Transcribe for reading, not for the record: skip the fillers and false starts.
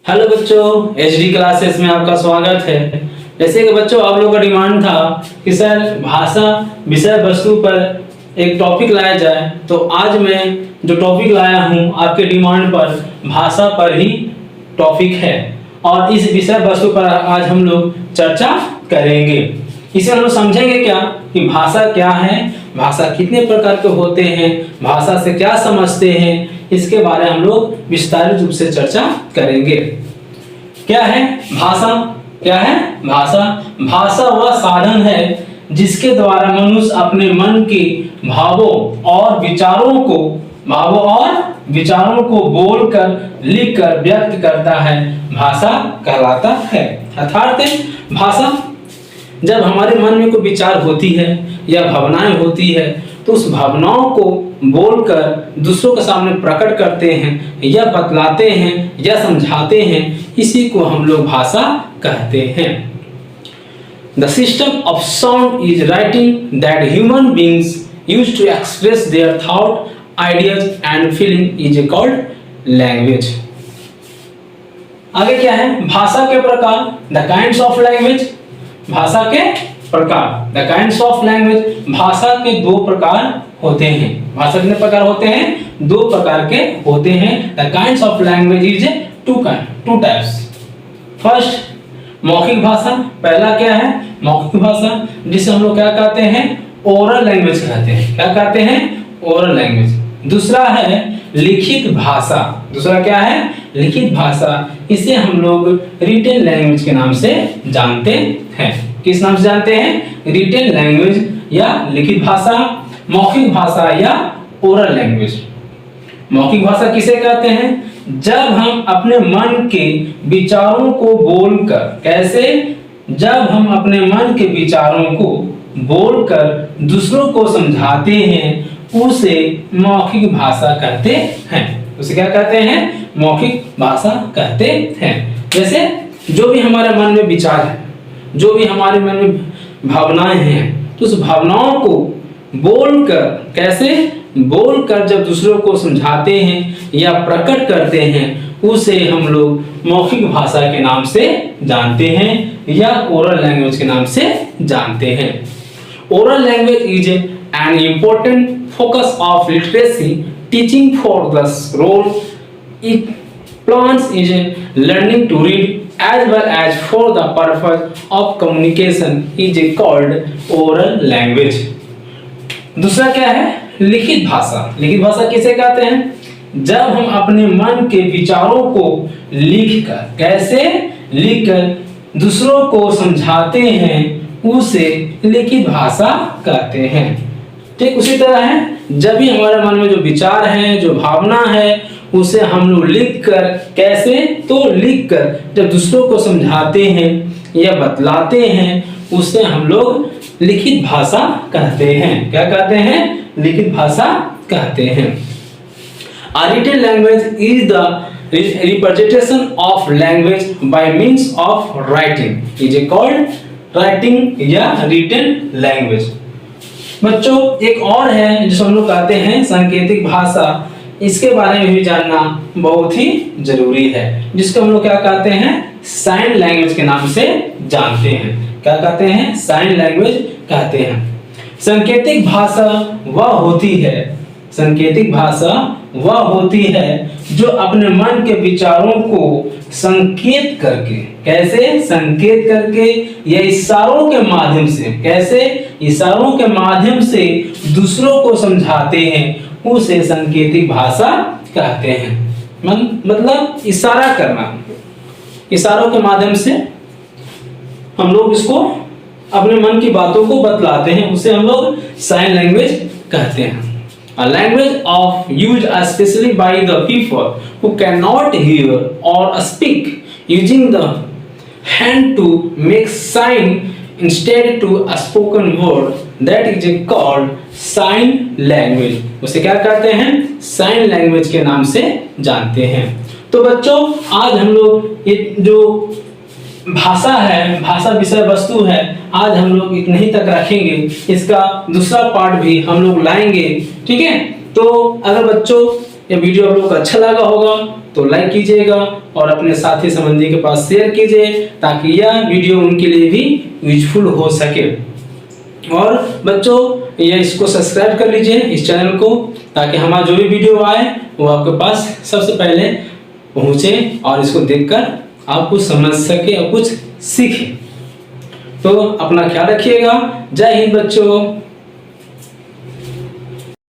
Hello बच्चों, HD classes में आपका स्वागत है। जैसे कि बच्चों आप लोगों का डिमांड था कि सर भाषा विषय वस्तु पर एक टॉपिक लाया जाए, तो आज मैं जो टॉपिक लाया हूं आपके डिमांड पर भाषा पर ही टॉपिक है और इस विषय वस्तु पर आज हम लोग चर्चा करेंगे। इसे हम लोग समझेंगे क्या कि भाषा क्या है, भाषा कितने प्रकार के होते हैं, भाषा से क्या समझते हैं, इसके बारे में हम लोग विस्तारित रूप से चर्चा करेंगे। क्या है भाषा? क्या है भाषा? भाषा वह साधन है जिसके द्वारा मनुष्य अपने मन के भावों और विचारों को बोलकर, लिखकर व्यक्त करता है, भाषा कहलाता है। अर्थात भाषा जब हमारे मन में कोई विचार होती है या भावनाएं होती है तो उस भावनाओं को बोलकर दूसरों के सामने प्रकट करते हैं या बतलाते हैं या समझाते हैं, इसी को हम लोग भाषा कहते हैं। The system of sound is writing that human beings use to express their thought, ideas and feeling is called language। आगे क्या है? भाषा के प्रकार, the kinds of language। भाषा के प्रकार, the kinds of language। भाषा के दो प्रकार होते हैं। भाषा कितने प्रकार होते हैं? दो प्रकार के होते हैं। the kinds of language is two types। First मौखिक भाषा। पहला क्या है? मौखिक भाषा, जिसे हम लोग क्या कहते हैं? ओरल लैंग्वेज कहते हैं। क्या कहते हैं? Oral language. दूसरा है लिखित भाषा। दूसरा क्या है? लिखित भाषा। इसे हम लोग रिटन लैंग्वेज के नाम से जानते हैं। किस नाम से जानते हैं? रिटन लैंग्वेज या लिखित भाषा, मौखिक भाषा या ओरल लैंग्वेज। मौखिक भाषा किसे कहते हैं? जब हम अपने मन के विचारों को बोलकर, कैसे? जब हम अपने मन के विचारों को बोलकर दूसरों को समझाते हैं, उसे मौखिक भाषा कहते हैं। उसे क्या कहते हैं? मौखिक भाषा कहते हैं। जैसे जो भी हमारे मन में विचार है, जो भी हमारे मन में भावनाएं हैं, तो उस भावनाओं को बोलकर, कैसे? बोलकर जब दूसरों को समझाते हैं या प्रकट करते हैं, उसे हम लोग मौखिक भाषा के नाम से जानते हैं या ओरल लैंग्वेज के नाम से जानते हैं। Oral language is an important focus of literacy teaching for the role it plays in learning to read as well as for the purpose of communication is called oral language। दूसरा क्या है? लिखित भाषा। लिखित भाषा किसे कहते हैं? जब हम अपने मन के विचारों को लिखकर, कैसे? लिखकर दूसरों को समझाते हैं, उसे लिखित भाषा कहते हैं। ठीक उसी तरह है, जब भी हमारे मन में जो विचार है, जो भावना है, उसे हम लोग लिखकर, कैसे? तो लिखकर जब दूसरों को समझाते हैं या बतलाते हैं, उसे हम लोग लिखित भाषा कहते हैं। क्या कहते हैं? लिखित भाषा कहते हैं। A written language is the representation of language by means of writing is called writing या written language। बच्चों एक और है जिसे हम लोग कहते हैं सांकेतिक भाषा। इसके बारे में भी जानना बहुत ही जरूरी है, जिसको हम लोग क्या कहते हैं? साइन लैंग्वेज के नाम से जानते हैं। क्या कहते हैं? साइन लैंग्वेज कहते हैं। सांकेतिक भाषा वह होती है, सांकेतिक भाषा वह होती है जो अपने मन के विचारों को संकेत करके, कैसे? संकेत करके या इशारों के माध्यम से, कैसे? इशारों के माध्यम से दूसरों को समझाते हैं, उसे सांकेतिक भाषा कहते हैं। मतलब इशारा करना, इशारों के माध्यम से हम लोग इसको अपने मन की बातों को बतलाते हैं, उसे हम लोग साइन लैंग्वेज कहते हैं। A language of used especially by the people who cannot hear or speak, using the hand to make sign instead to a spoken word, that is called sign language। उसे क्या कहते हैं? Sign language के नाम से जानते हैं। तो बच्चों आज हम लोग ये जो भाषा है, भाषा विषय वस्तु है, आज हम लोग इतना ही तक रखेंगे। इसका दूसरा पार्ट भी हम लोग लाएंगे। ठीक है, तो अगर बच्चों ये वीडियो आप लोग को अच्छा लगा होगा तो लाइक कीजिएगा और अपने साथी संबंधी के पास शेयर कीजिए ताकि यह वीडियो उनके लिए भी यूजफुल हो सके। और बच्चों ये इसको सब्सक्राइब कर लीजिए इस चैनल को, ताकि हमारा जो भी वीडियो आए वो आपके पास सबसे पहले पहुंचे और इसको देखकर आप कुछ समझ सके और कुछ सीखें। तो अपना ख्याल रखिएगा। जय हिंद बच्चों।